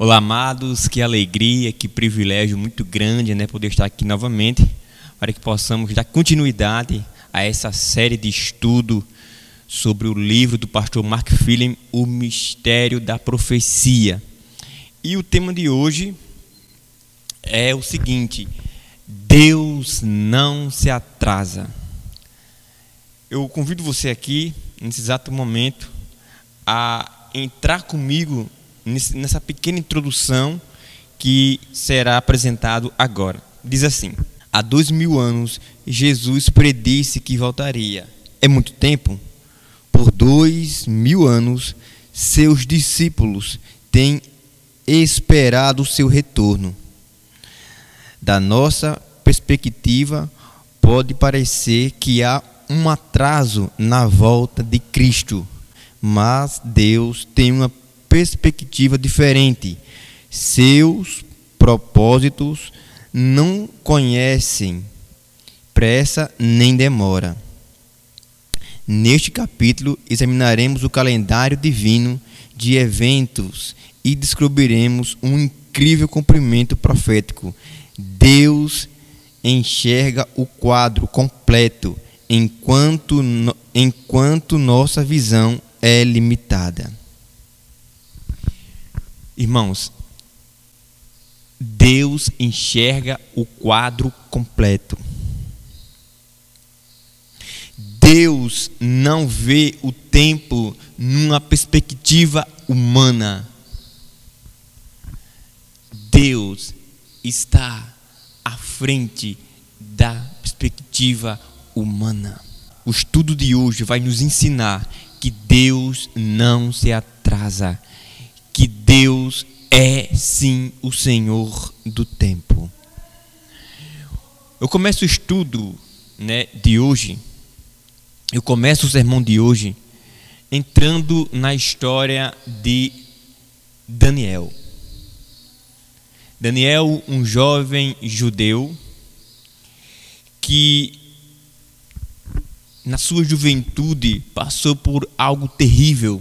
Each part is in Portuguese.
Olá, amados, que alegria, que privilégio muito grande, poder estar aqui novamente, para que possamos dar continuidade a essa série de estudo sobre o livro do pastor Mark Philem, O Mistério da Profecia. E o tema de hoje é o seguinte: Deus não se atrasa. Eu convido você aqui, nesse exato momento, a entrar comigo nessa pequena introdução que será apresentado agora. Diz assim: há 2000 anos, Jesus predisse que voltaria. É muito tempo? Por 2000 anos, seus discípulos têm esperado o seu retorno. Da nossa perspectiva, pode parecer que há um atraso na volta de Cristo, mas Deus tem uma perspectiva diferente. Seus propósitos não conhecem pressa nem demora. Neste capítulo, examinaremos o calendário divino de eventos e descobriremos um incrível cumprimento profético. Deus enxerga o quadro completo, enquanto nossa visão é limitada. Irmãos, Deus enxerga o quadro completo. Deus não vê o tempo numa perspectiva humana. Deus está à frente da perspectiva humana. O estudo de hoje vai nos ensinar que Deus não se atrasa, que Deus é sim o Senhor do tempo. Eu começo o estudo de hoje, eu começo o sermão de hoje entrando na história de Daniel. Daniel, um jovem judeu que na sua juventude passou por algo terrível.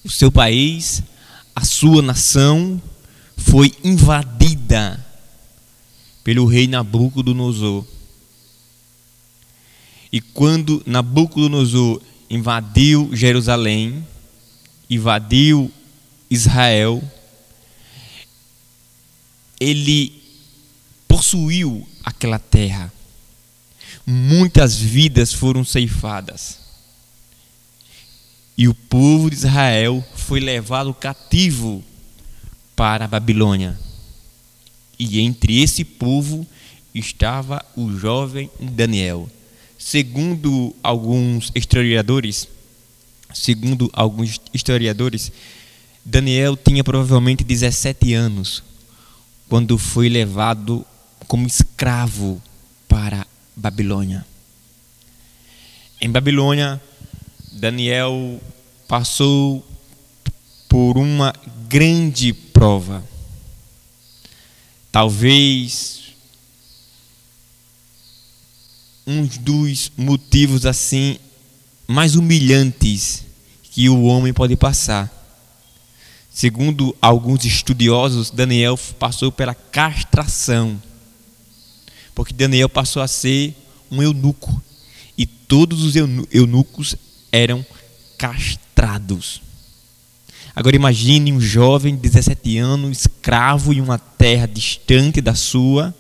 O seu país, a sua nação foi invadida pelo rei Nabucodonosor. E quando Nabucodonosor invadiu Jerusalém, invadiu Israel, ele possuiu aquela terra. Muitas vidas foram ceifadas. E o povo de Israel foi levado cativo para a Babilônia. E entre esse povo estava o jovem Daniel. Segundo alguns historiadores, Daniel tinha provavelmente 17 anos quando foi levado como escravo para a Babilônia. Em Babilônia, Daniel passou por uma grande prova. Talvez um dos motivos assim mais humilhantes que o homem pode passar. Segundo alguns estudiosos, Daniel passou pela castração, porque Daniel passou a ser um eunuco e todos os eunucos eram castrados. Agora imagine um jovem de 17 anos, escravo em uma terra distante da sua,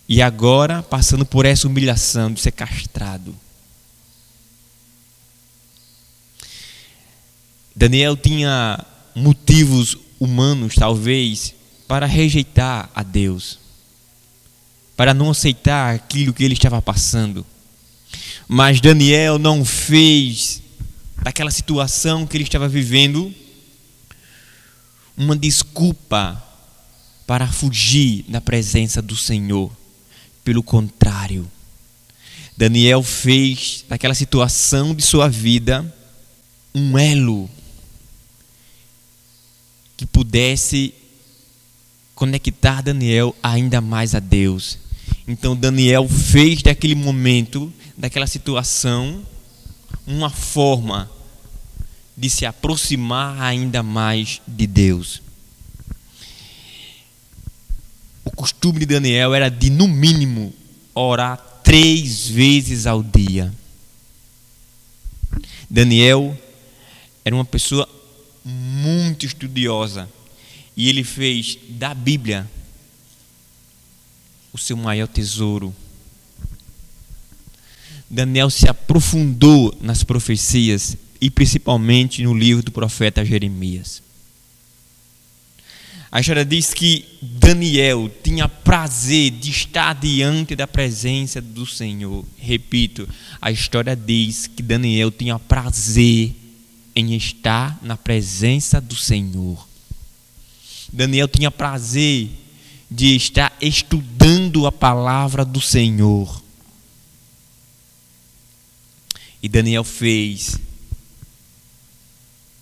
e agora passando por essa humilhação de ser castrado. Daniel tinha motivos humanos, talvez, para rejeitar a Deus, para não aceitar aquilo que ele estava passando. Mas Daniel não fez daquela situação que ele estava vivendo uma desculpa para fugir da presença do Senhor. Pelo contrário, Daniel fez daquela situação de sua vida um elo que pudesse conectar Daniel ainda mais a Deus. Então Daniel fez daquele momento, daquela situação, uma forma de se aproximar ainda mais de Deus. O costume de Daniel era de, no mínimo, orar 3 vezes ao dia. Daniel era uma pessoa muito estudiosa e ele fez da Bíblia o seu maior tesouro. Daniel se aprofundou nas profecias e principalmente no livro do profeta Jeremias. A história diz que Daniel tinha prazer de estar diante da presença do Senhor. Repito, a história diz que Daniel tinha prazer em estar na presença do Senhor. Daniel tinha prazer de estar estudando a palavra do Senhor. E Daniel fez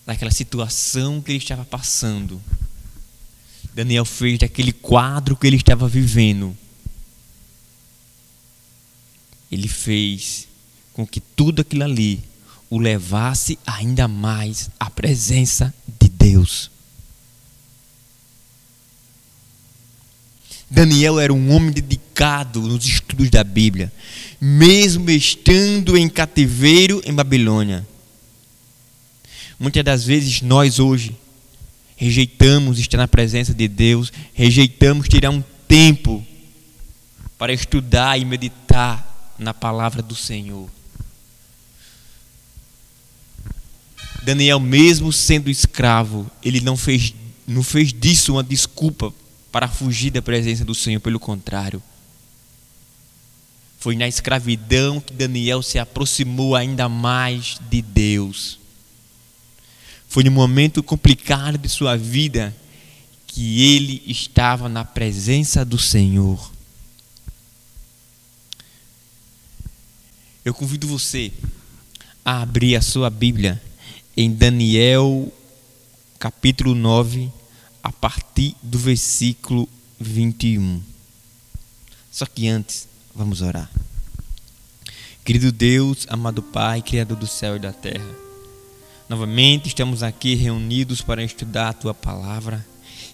daquela situação que ele estava passando. Daniel fez daquele quadro que ele estava vivendo. Ele fez com que tudo aquilo ali o levasse ainda mais à presença de Deus. Daniel era um homem dedicado nos estudos da Bíblia, mesmo estando em cativeiro em Babilônia. Muitas das vezes nós hoje rejeitamos estar na presença de Deus, rejeitamos tirar um tempo para estudar e meditar na palavra do Senhor. Daniel, mesmo sendo escravo, ele não fez disso uma desculpa para fugir da presença do Senhor, pelo contrário. Foi na escravidão que Daniel se aproximou ainda mais de Deus. Foi no momento complicado de sua vida que ele estava na presença do Senhor. Eu convido você a abrir a sua Bíblia em Daniel capítulo 9, a partir do versículo 21. Só que antes, vamos orar. Querido Deus, amado Pai, Criador do céu e da terra, novamente estamos aqui reunidos para estudar a Tua Palavra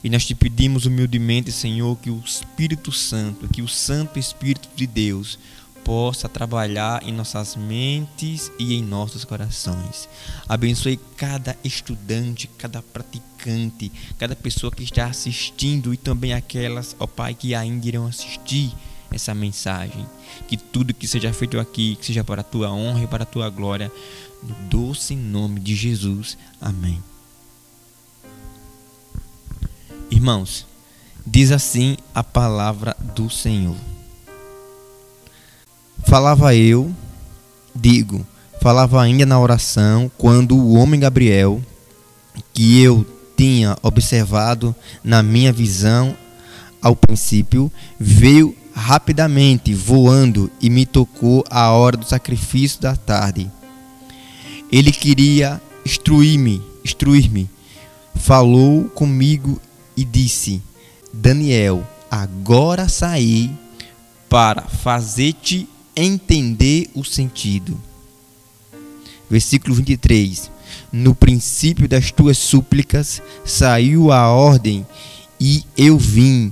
e nós te pedimos humildemente, Senhor, que o Espírito Santo, que o Santo Espírito de Deus possa trabalhar em nossas mentes e em nossos corações. Abençoe cada estudante, cada praticante, cada pessoa que está assistindo e também aquelas, ó Pai, que ainda irão assistir essa mensagem. Que tudo que seja feito aqui, que seja para a Tua honra e para a Tua glória, no doce nome de Jesus. Amém. Irmãos, diz assim a palavra do Senhor. Falava ainda na oração, quando o homem Gabriel, que eu tinha observado na minha visão ao princípio, veio rapidamente voando e me tocou à hora do sacrifício da tarde. Ele queria instruir-me, falou comigo e disse: Daniel, agora saí para fazer-te entender o sentido. Versículo 23. No princípio das tuas súplicas saiu a ordem e eu vim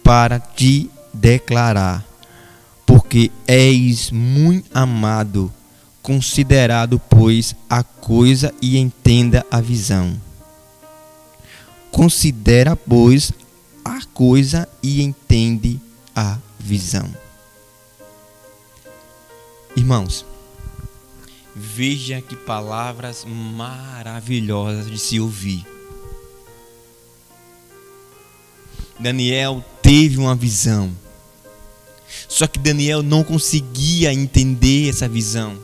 para te declarar, porque és muito amado, considerado, pois, a coisa e entenda a visão. Considera, pois, a coisa e entende a visão. Irmãos, veja que palavras maravilhosas de se ouvir. Daniel teve uma visão, só que Daniel não conseguia entender essa visão.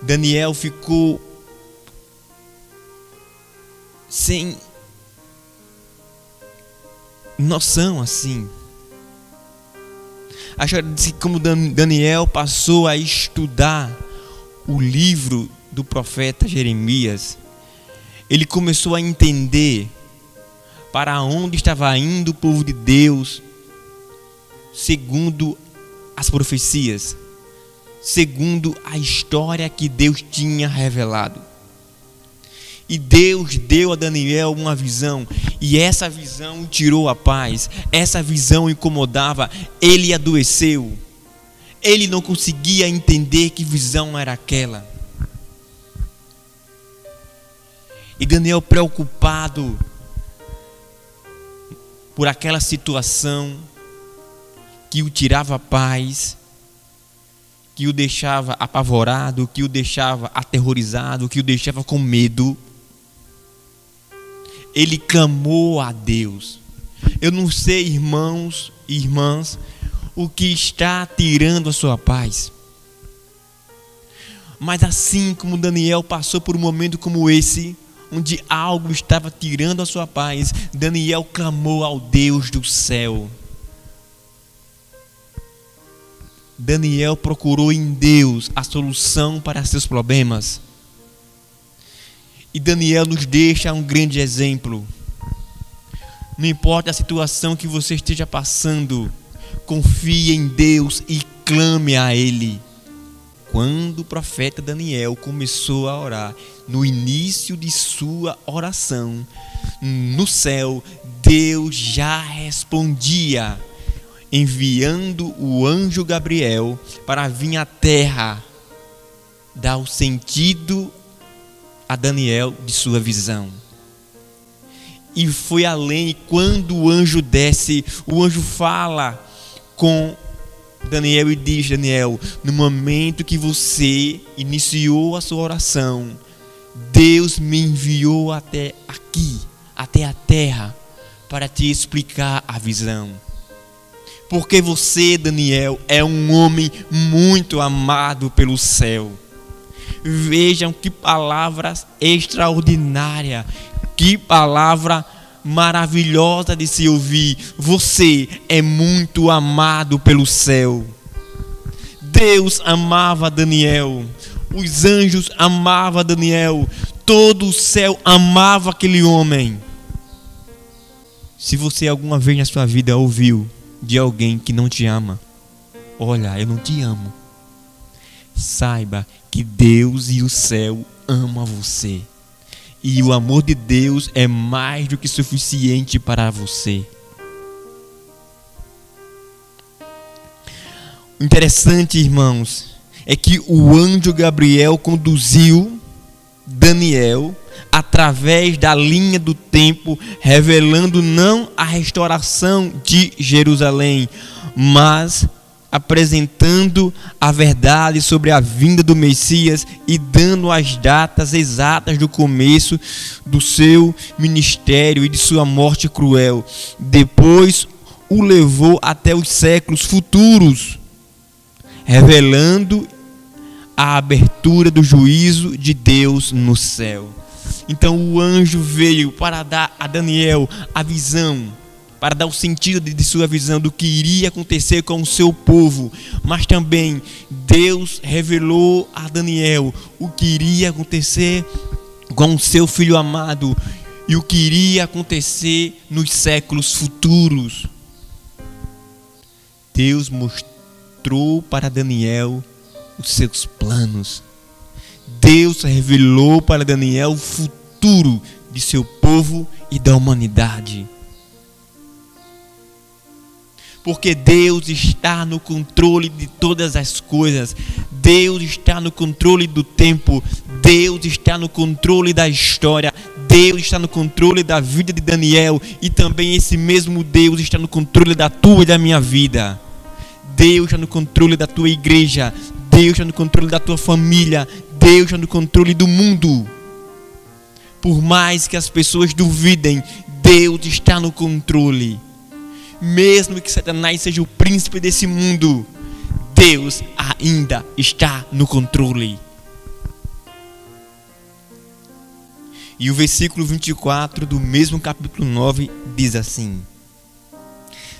Daniel ficou sem noção assim. A história diz que como Daniel passou a estudar o livro do profeta Jeremias, ele começou a entender para onde estava indo o povo de Deus, segundo as profecias. segundo a história que Deus tinha revelado. E Deus deu a Daniel uma visão, e essa visão tirou a paz, essa visão incomodava, ele adoeceu, ele não conseguia entender que visão era aquela. E Daniel, preocupado por aquela situação que o tirava a paz, que o deixava apavorado, que o deixava aterrorizado, que o deixava com medo, ele clamou a Deus. Eu não sei, irmãos e irmãs, o que está tirando a sua paz. Mas assim como Daniel passou por um momento como esse, onde algo estava tirando a sua paz, Daniel clamou ao Deus do céu. Daniel procurou em Deus a solução para seus problemas. E Daniel nos deixa um grande exemplo. Não importa a situação que você esteja passando, confie em Deus e clame a Ele. Quando o profeta Daniel começou a orar, no início de sua oração, no céu, Deus já respondia, enviando o anjo Gabriel para vir à terra, dar o sentido a Daniel de sua visão. E foi além, quando o anjo desce, o anjo fala com Daniel e diz: Daniel, no momento que você iniciou a sua oração, Deus me enviou até aqui, até a terra, para te explicar a visão. Porque você, Daniel, é um homem muito amado pelo céu. Vejam que palavra extraordinária, que palavra maravilhosa de se ouvir. Você é muito amado pelo céu. Deus amava Daniel, os anjos amavam Daniel, todo o céu amava aquele homem. Se você alguma vez na sua vida ouviu de alguém que não te ama, olha, eu não te amo, saiba que Deus e o céu amam você. E o amor de Deus é mais do que suficiente para você. O interessante, irmãos, é que o anjo Gabriel conduziu Daniel através da linha do tempo, revelando não a restauração de Jerusalém, mas apresentando a verdade sobre a vinda do Messias e dando as datas exatas do começo do seu ministério e de sua morte cruel. Depois o levou até os séculos futuros, revelando a abertura do juízo de Deus no céu. Então o anjo veio para dar a Daniel a visão, para dar o sentido de sua visão do que iria acontecer com o seu povo. Mas também Deus revelou a Daniel o que iria acontecer com o seu filho amado e o que iria acontecer nos séculos futuros. Deus mostrou para Daniel os seus planos. Deus revelou para Daniel o futuro de seu povo e da humanidade. Porque Deus está no controle de todas as coisas. Deus está no controle do tempo. Deus está no controle da história. Deus está no controle da vida de Daniel. E também esse mesmo Deus está no controle da tua e da minha vida. Deus está no controle da tua igreja. Deus está no controle da tua família. Deus está no controle do mundo. Por mais que as pessoas duvidem, Deus está no controle. Mesmo que Satanás seja o príncipe desse mundo, Deus ainda está no controle. E o versículo 24 do mesmo capítulo 9 diz assim: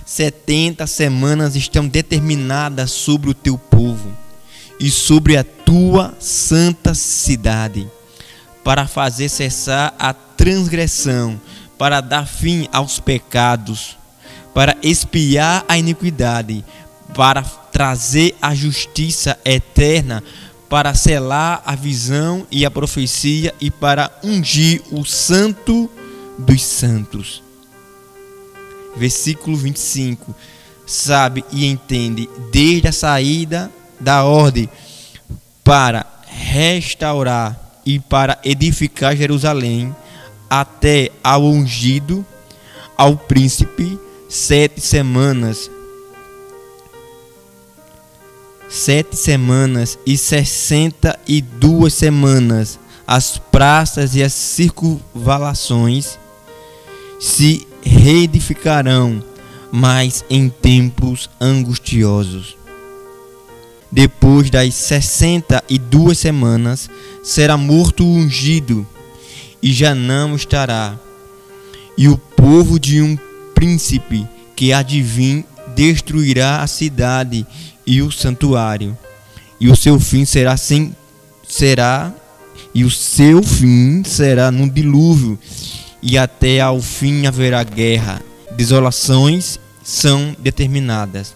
70 semanas estão determinadas sobre o teu povo e sobre a tua santa cidade, para fazer cessar a transgressão, para dar fim aos pecados, para expiar a iniquidade, para trazer a justiça eterna, para selar a visão e a profecia e para ungir o Santo dos Santos. Versículo 25. Sabe e entende desde a saída da ordem para restaurar e para edificar Jerusalém até ao ungido, ao príncipe, 7 semanas e 62 semanas, as praças e as circunvalações se reedificarão, mas em tempos angustiosos. Depois das 62 semanas, será morto o ungido, e já não estará. E o povo de um príncipe que há de vir destruirá a cidade e o santuário, e o seu fim será no dilúvio, e até ao fim haverá guerra. Desolações são determinadas.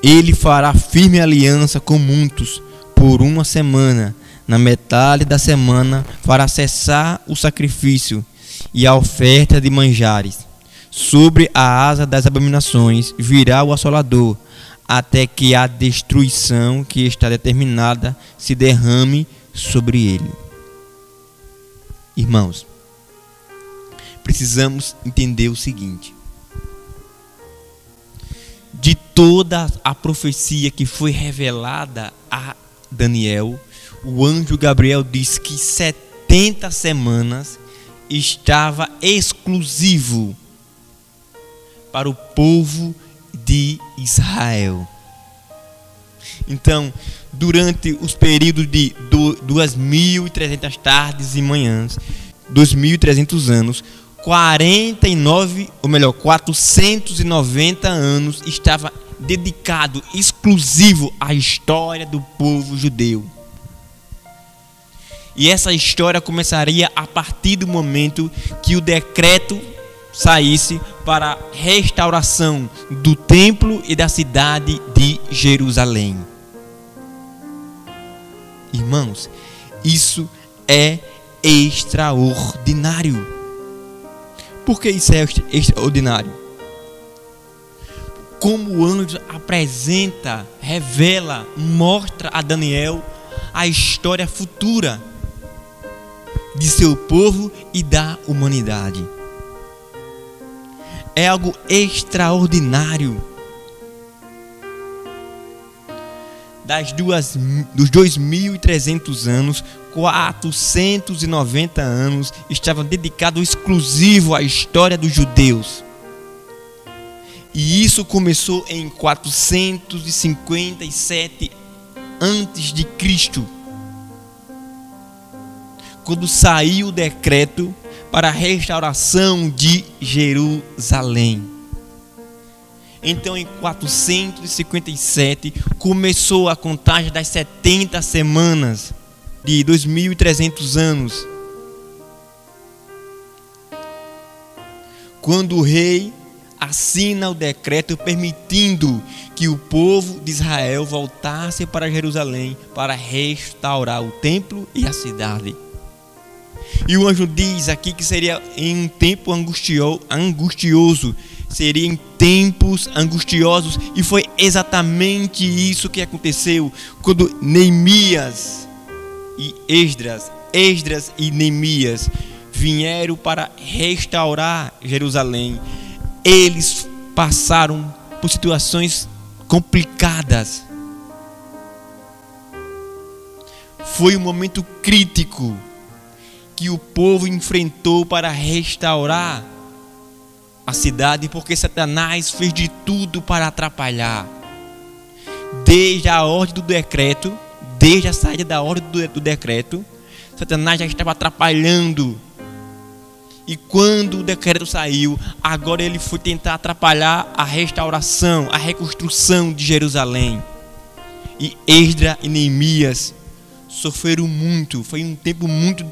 Ele fará firme aliança com muitos por 1 semana. Na metade da semana fará cessar o sacrifício e a oferta de manjares. Sobre a asa das abominações virá o assolador, até que a destruição que está determinada se derrame sobre ele. Irmãos, precisamos entender o seguinte: de toda a profecia que foi revelada a Daniel, o anjo Gabriel diz que 70 semanas estava exclusivo para o povo de Israel. Então, durante os períodos de 2.300 tardes e manhãs, 2.300 anos, 490 anos estava dedicado, exclusivo à história do povo judeu. E essa história começaria a partir do momento que o decreto saísse para a restauração do templo e da cidade de Jerusalém. Irmãos, isso é extraordinário. Por que isso é extraordinário? Como o anjo apresenta, revela, mostra a Daniel a história futura de seu povo e da humanidade. É algo extraordinário. Dos 2.300 anos, 490 anos estavam dedicados exclusivo à história dos judeus. E isso começou em 457 antes de Cristo, quando saiu o decreto para a restauração de Jerusalém. Então, em 457 começou a contagem das 70 semanas de 2.300 anos, quando o rei assina o decreto permitindo que o povo de Israel voltasse para Jerusalém para restaurar o templo e a cidade. E o anjo diz aqui que seria em um tempo angustioso, seria em tempos angustiosos, e foi exatamente isso que aconteceu quando Neemias e Esdras e Neemias vieram para restaurar Jerusalém. Eles passaram por situações complicadas. Foi um momento crítico que o povo enfrentou para restaurar a cidade, porque Satanás fez de tudo para atrapalhar. Desde a ordem do decreto, desde a saída da ordem do decreto, Satanás já estava atrapalhando. E quando o decreto saiu, agora ele foi tentar atrapalhar a restauração, a reconstrução de Jerusalém. E Esdras e Neemias sofreram muito. Foi um tempo muito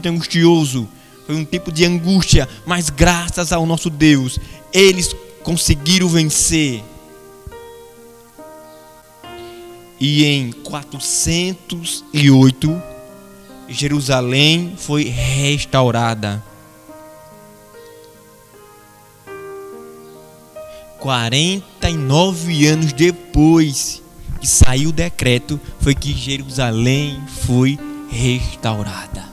angustioso. Foi um tempo de angústia, mas graças ao nosso Deus, eles conseguiram vencer. E em 408, Jerusalém foi restaurada. 49 anos depois que saiu o decreto, foi que Jerusalém foi restaurada.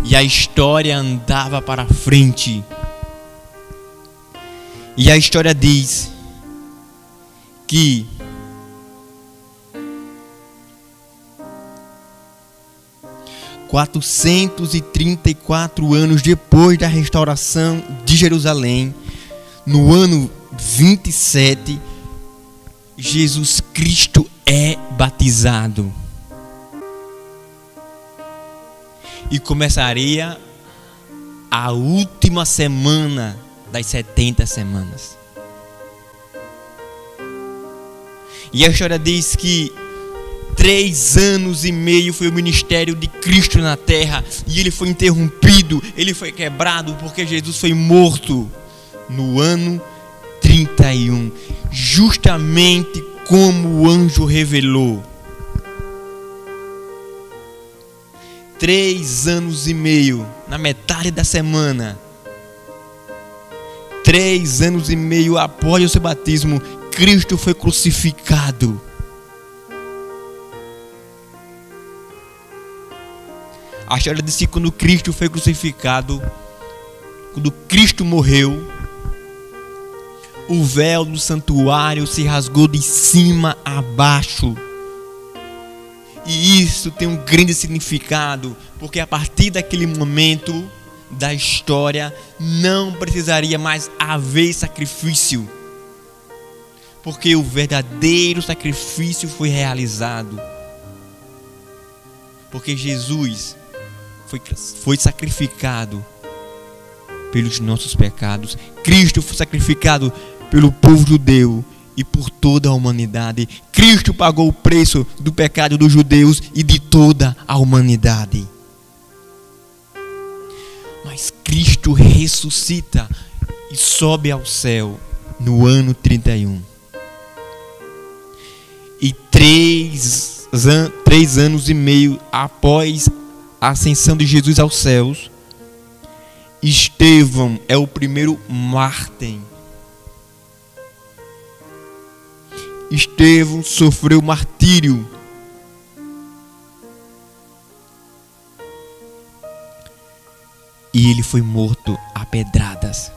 E a história andava para frente. E a história diz que ...434 anos depois da restauração de Jerusalém, no ano 27, Jesus Cristo é batizado. E começaria a última semana das 70 semanas. E a história diz que 3 anos e meio foi o ministério de Cristo na terra, e ele foi interrompido, ele foi quebrado, porque Jesus foi morto no ano 31, justamente como o anjo revelou. 3 anos e meio, na metade da semana, 3 anos e meio após o seu batismo, Cristo foi crucificado. A história diz que quando Cristo foi crucificado, quando Cristo morreu, o véu do santuário se rasgou de cima a baixo. E isso tem um grande significado, porque a partir daquele momento da história não precisaria mais haver sacrifício, porque o verdadeiro sacrifício foi realizado. Porque Jesus foi sacrificado pelos nossos pecados. Cristo foi sacrificado pelo povo judeu e por toda a humanidade. Cristo pagou o preço do pecado dos judeus e de toda a humanidade. Mas Cristo ressuscita e sobe ao céu no ano 31. E 3 anos e meio após a ascensão de Jesus aos céus, Estevão é o primeiro mártir. Estevão sofreu martírio. E ele foi morto a pedradas.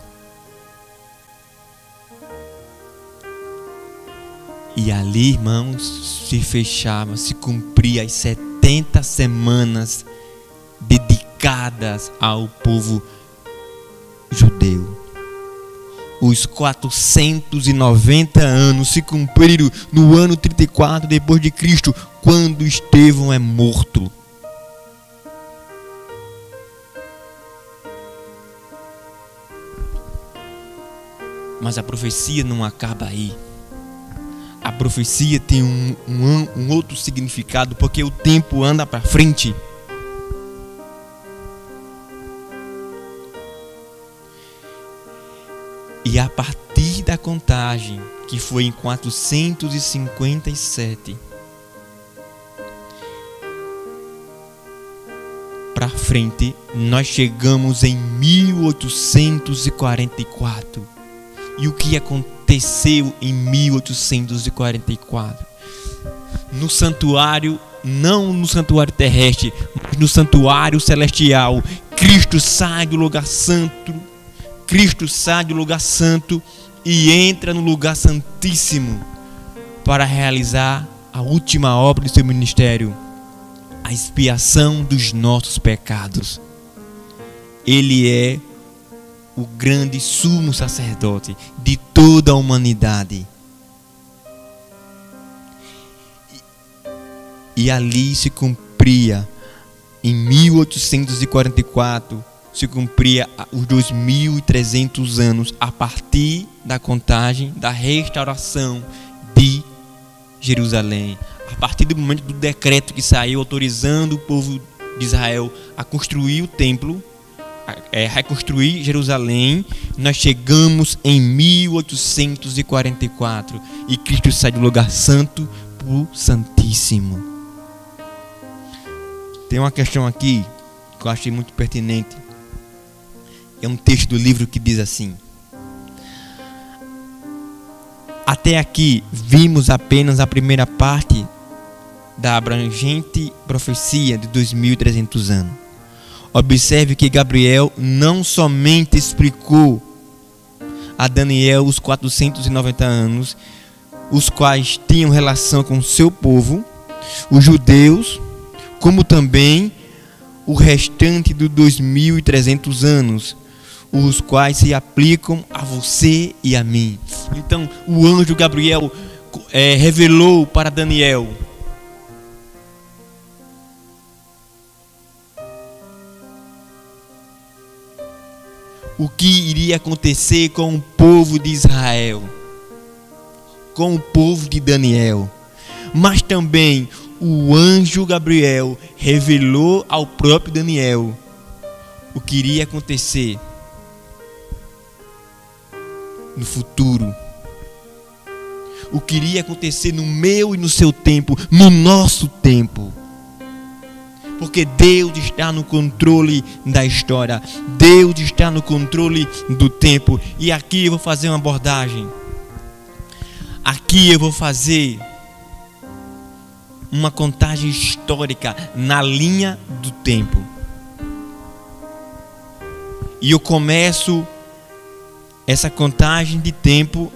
E ali, irmãos, se cumpria as 70 semanas dedicadas ao povo judeu. Os 490 anos se cumpriram no ano 34 depois de Cristo, quando Estevão é morto. Mas a profecia não acaba aí. A profecia tem um outro significado, porque o tempo anda para frente. E a partir da contagem, que foi em 457, para frente, nós chegamos em 1844. E o que aconteceu em 1844? No santuário, não no santuário terrestre, mas no santuário celestial, Cristo sai do lugar santo. Cristo sai do lugar santo e entra no lugar santíssimo para realizar a última obra de seu ministério, a expiação dos nossos pecados. Ele é o grande sumo sacerdote de toda a humanidade. E ali se cumpria, em 1844, se cumpria os 2.300 anos a partir da contagem da restauração de Jerusalém. A partir do momento do decreto que saiu autorizando o povo de Israel a construir o templo, reconstruir Jerusalém. Nós chegamos em 1844 e Cristo sai do lugar santo para o Santíssimo. Tem uma questão aqui que eu achei muito pertinente. É um texto do livro que diz assim: até aqui vimos apenas a primeira parte da abrangente profecia de 2300 anos. Observe que Gabriel não somente explicou a Daniel os 490 anos, os quais tinham relação com o seu povo, os judeus, como também o restante dos 2300 anos, os quais se aplicam a você e a mim. Então, o anjo Gabriel revelou para Daniel o que iria acontecer com o povo de Israel, com o povo de Daniel. Mas também o anjo Gabriel revelou ao próprio Daniel o que iria acontecer no futuro, o que iria acontecer no meu e no seu tempo, no nosso tempo. Porque Deus está no controle da história, Deus está no controle do tempo. E aqui eu vou fazer uma abordagem, aqui eu vou fazer uma contagem histórica na linha do tempo. E eu começo essa contagem de tempo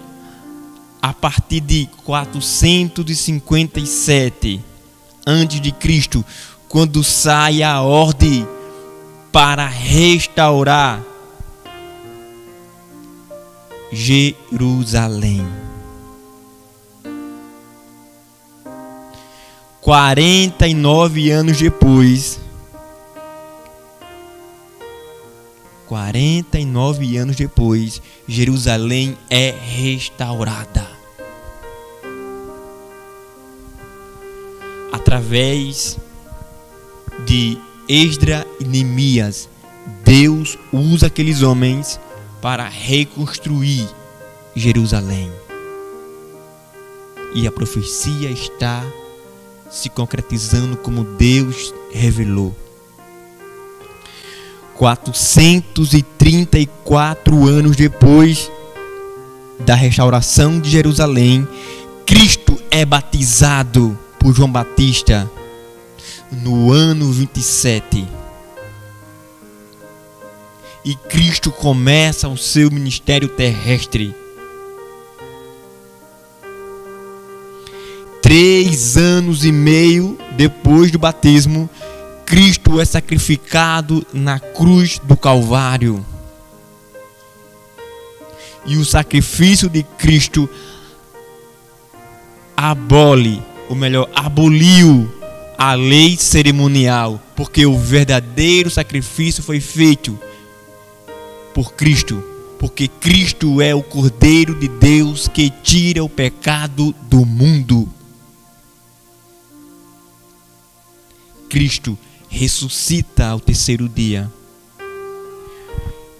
a partir de 457 antes de Cristo, quando sai a ordem para restaurar Jerusalém. 49 anos depois, 49 anos depois, Jerusalém é restaurada através de Esdras e Neemias. Deus usa aqueles homens para reconstruir Jerusalém. E a profecia está se concretizando como Deus revelou. 434 anos depois da restauração de Jerusalém, Cristo é batizado por João Batista no ano 27. E Cristo começa o seu ministério terrestre. 3 anos e meio depois do batismo, Cristo é sacrificado na cruz do Calvário. E o sacrifício de Cristo aboliu a lei cerimonial, porque o verdadeiro sacrifício foi feito por Cristo, porque Cristo é o Cordeiro de Deus que tira o pecado do mundo. Cristo ressuscita ao terceiro dia.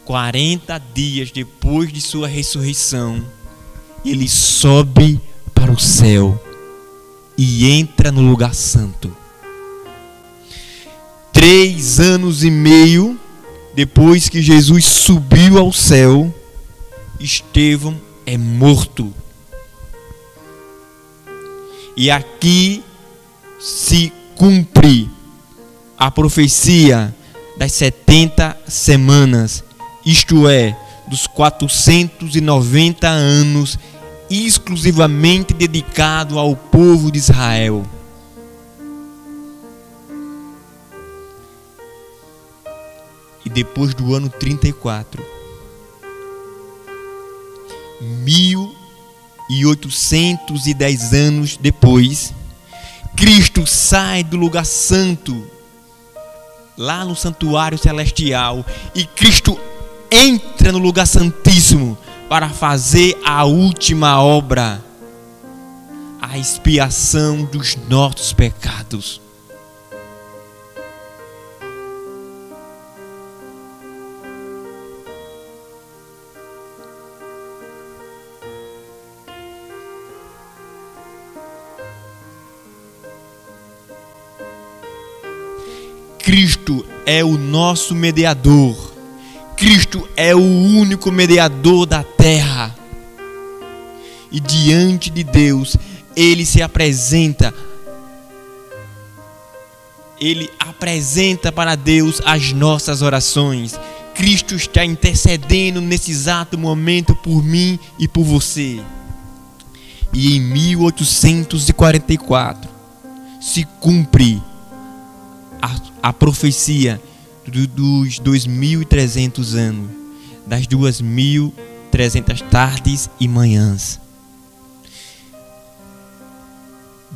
40 dias depois de sua ressurreição, ele sobe para o céu e entra no lugar santo. 3 anos e meio depois que Jesus subiu ao céu, Estevão é morto. E aqui se cumpre a profecia das 70 semanas, isto é, dos 490 anos exclusivamente dedicado ao povo de Israel. E depois do ano 34, 1810 anos depois, Cristo sai do lugar santo, lá no santuário celestial, e Cristo entra no lugar santíssimo para fazer a última obra, a expiação dos nossos pecados. Cristo é o nosso mediador. Cristo é o único mediador da terra. E diante de Deus, Ele se apresenta. Ele apresenta para Deus as nossas orações. Cristo está intercedendo nesse exato momento por mim e por você. E em 1844 se cumpre a profecia dos 2.300 anos, das 2.300 tardes e manhãs.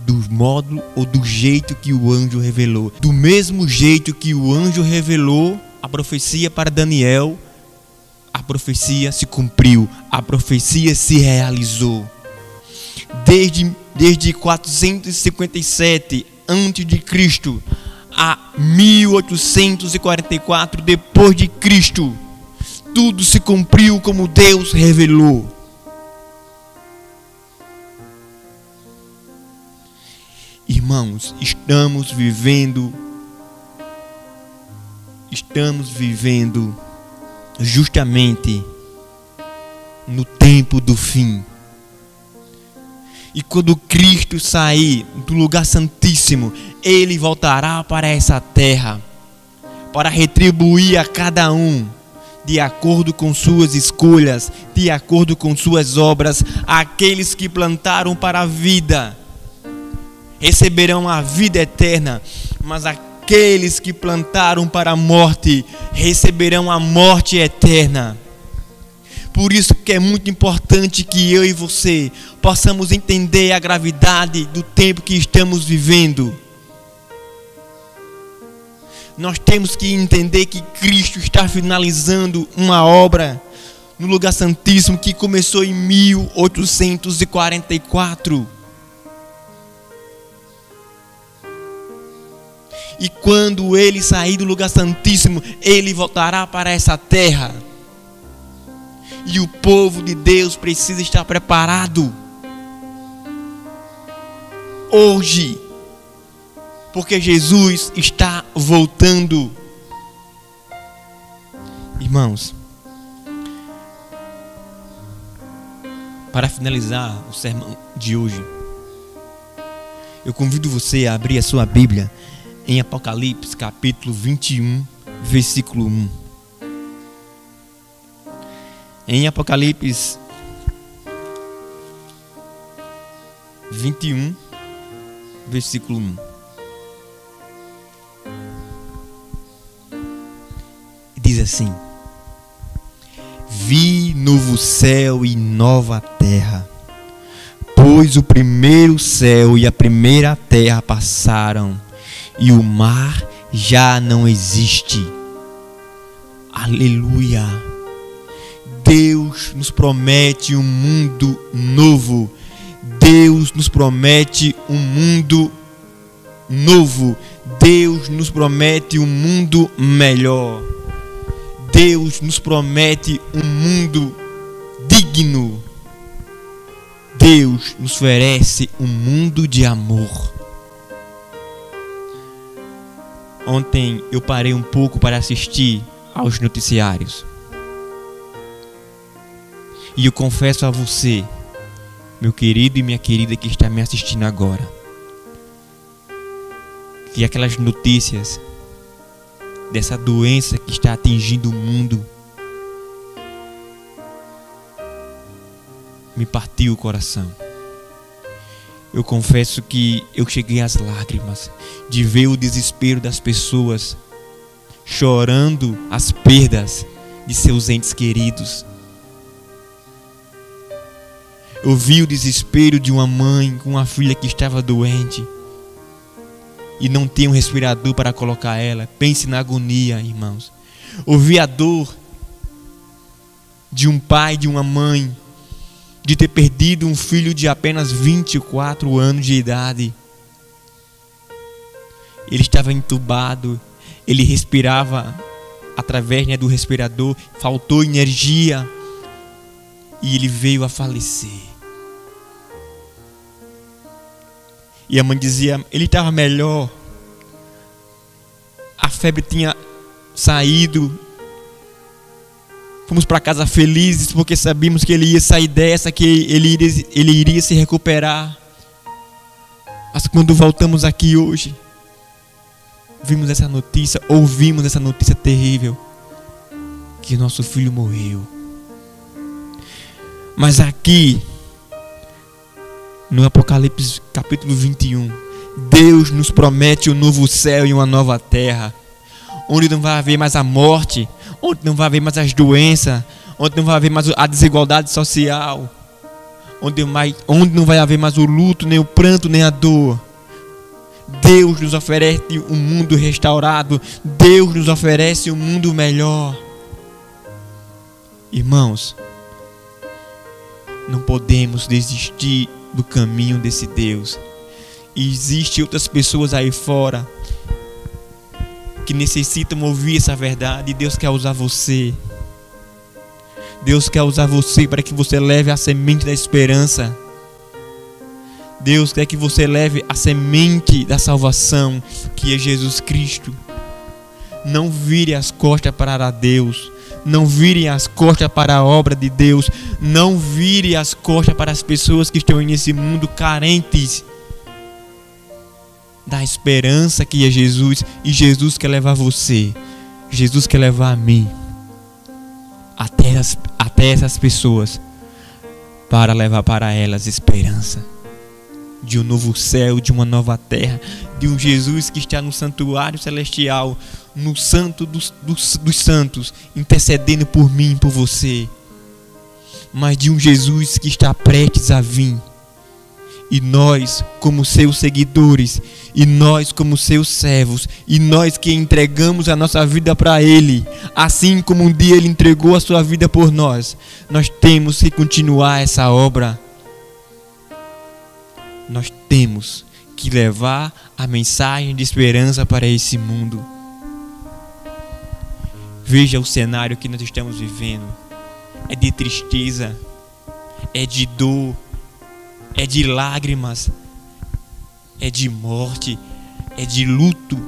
Do modo ou do jeito que o anjo revelou. Do mesmo jeito que o anjo revelou a profecia para Daniel, a profecia se cumpriu, a profecia se realizou. Desde 457 a.C. a 1844 depois de Cristo, tudo se cumpriu como Deus revelou. Irmãos, estamos vivendo justamente no tempo do fim. E quando Cristo sair do lugar santíssimo, Ele voltará para essa terra para retribuir a cada um de acordo com suas escolhas, de acordo com suas obras. Aqueles que plantaram para a vida receberão a vida eterna, mas aqueles que plantaram para a morte receberão a morte eterna. Por isso que é muito importante que eu e você possamos entender a gravidade do tempo que estamos vivendo. Nós temos que entender que Cristo está finalizando uma obra no lugar santíssimo que começou em 1844. E quando Ele sair do lugar santíssimo, Ele voltará para essa terra. E o povo de Deus precisa estar preparado hoje, porque Jesus está voltando. Irmãos, para finalizar o sermão de hoje, eu convido você a abrir a sua Bíblia em Apocalipse capítulo 21, versículo 1. Em Apocalipse 21, versículo 1. Diz assim: Vi novo céu e nova terra, pois o primeiro céu e a primeira terra passaram, e o mar já não existe. Aleluia! Deus nos promete um mundo novo. Deus nos promete um mundo novo. Deus nos promete um mundo melhor. Deus nos promete um mundo digno. Deus nos oferece um mundo de amor. Ontem eu parei um pouco para assistir aos noticiários. E eu confesso a você, meu querido e minha querida que está me assistindo agora, que aquelas notícias dessa doença que está atingindo o mundo me partiu o coração. Eu confesso que eu cheguei às lágrimas de ver o desespero das pessoas chorando as perdas de seus entes queridos. Eu vi o desespero de uma mãe com uma filha que estava doente e não tem um respirador para colocar ela. Pense na agonia, irmãos. Eu vi a dor de um pai, de uma mãe, de ter perdido um filho de apenas 24 anos de idade. Ele estava entubado, ele respirava através do respirador, faltou energia e ele veio a falecer. E a mãe dizia, ele estava melhor. A a febre tinha saído. Fomos para casa felizes porque sabíamos que ele ia sair dessa, que ele iria se recuperar. Mas quando voltamos aqui hoje, vimos essa notícia, ouvimos essa notícia terrível, que nosso filho morreu. Mas aqui, no Apocalipse capítulo 21, Deus nos promete um novo céu e uma nova terra, onde não vai haver mais a morte, onde não vai haver mais as doenças, onde não vai haver mais a desigualdade social, onde não vai haver mais o luto, nem o pranto, nem a dor. Deus nos oferece um mundo restaurado. Deus nos oferece um mundo melhor. Irmãos, não podemos desistir do caminho desse Deus. E existem outras pessoas aí fora que necessitam ouvir essa verdade. E Deus quer usar você. Deus quer usar você para que você leve a semente da esperança. Deus quer que você leve a semente da salvação, que é Jesus Cristo. Não vire as costas para Deus. Não vire as costas para a obra de Deus. Não vire as costas para as pessoas que estão nesse mundo carentes da esperança que é Jesus. E Jesus quer levar você. Jesus quer levar a mim até essas pessoas, para levar para elas esperança de um novo céu, de uma nova terra, de um Jesus que está no santuário celestial, no santo dos santos, intercedendo por mim, por você. Mas de um Jesus que está prestes a vir. E nós, como seus seguidores, e nós, como seus servos, e nós que entregamos a nossa vida para Ele, assim como um dia Ele entregou a sua vida por nós, nós temos que continuar essa obra. Nós temos que levar a mensagem de esperança para esse mundo. Veja o cenário que nós estamos vivendo. É de tristeza, é de dor, é de lágrimas, é de morte, é de luto.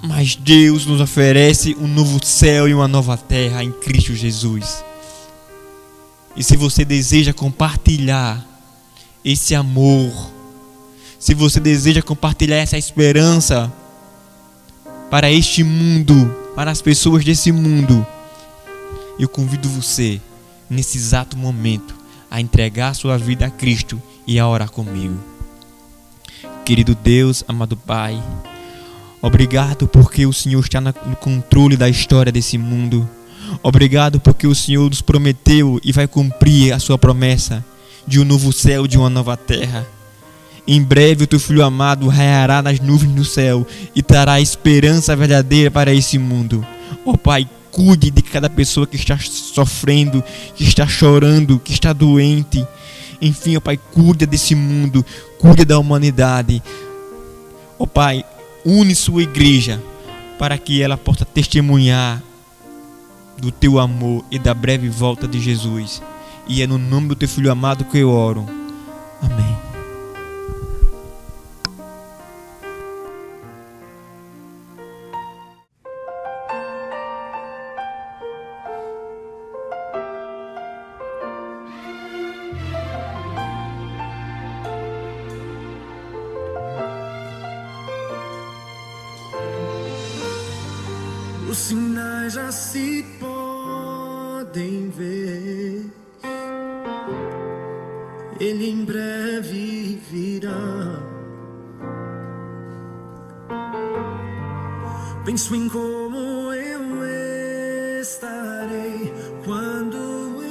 Mas Deus nos oferece um novo céu e uma nova terra em Cristo Jesus. E se você deseja compartilhar esse amor, se você deseja compartilhar essa esperança para este mundo, para as pessoas desse mundo, eu convido você, nesse exato momento, a entregar sua vida a Cristo e a orar comigo. Querido Deus, amado Pai, obrigado porque o Senhor está no controle da história desse mundo. Obrigado porque o Senhor nos prometeu e vai cumprir a sua promessa de um novo céu, de uma nova terra. Em breve o teu Filho amado raiará nas nuvens do céu e trará esperança verdadeira para esse mundo. Ó Pai, cuide de cada pessoa que está sofrendo, que está chorando, que está doente. Enfim, ó Pai, cuida desse mundo, cuida da humanidade. Ó Pai, une sua igreja para que ela possa testemunhar do teu amor e da breve volta de Jesus. E é no nome do teu Filho amado que eu oro. Amém. Os sinais já se podem ver. Ele em breve virá. Penso em como eu estarei quando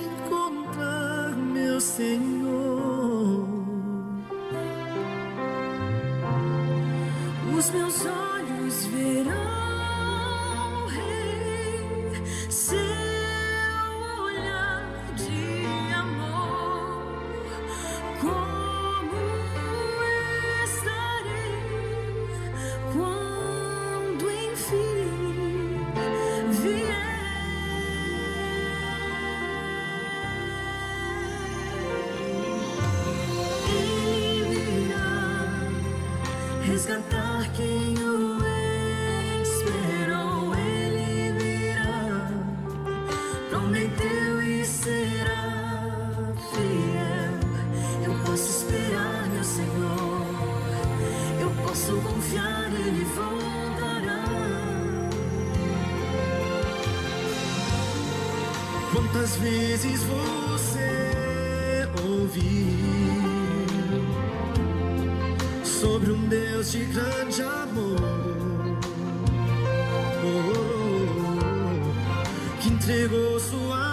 encontrar meu Senhor. Os meus olhos verão seu olhar de amor. Como estarei quando enfim vier? Ele virá resgatar quem o Quantas vezes você ouviu sobre um Deus de grande amor, que entregou sua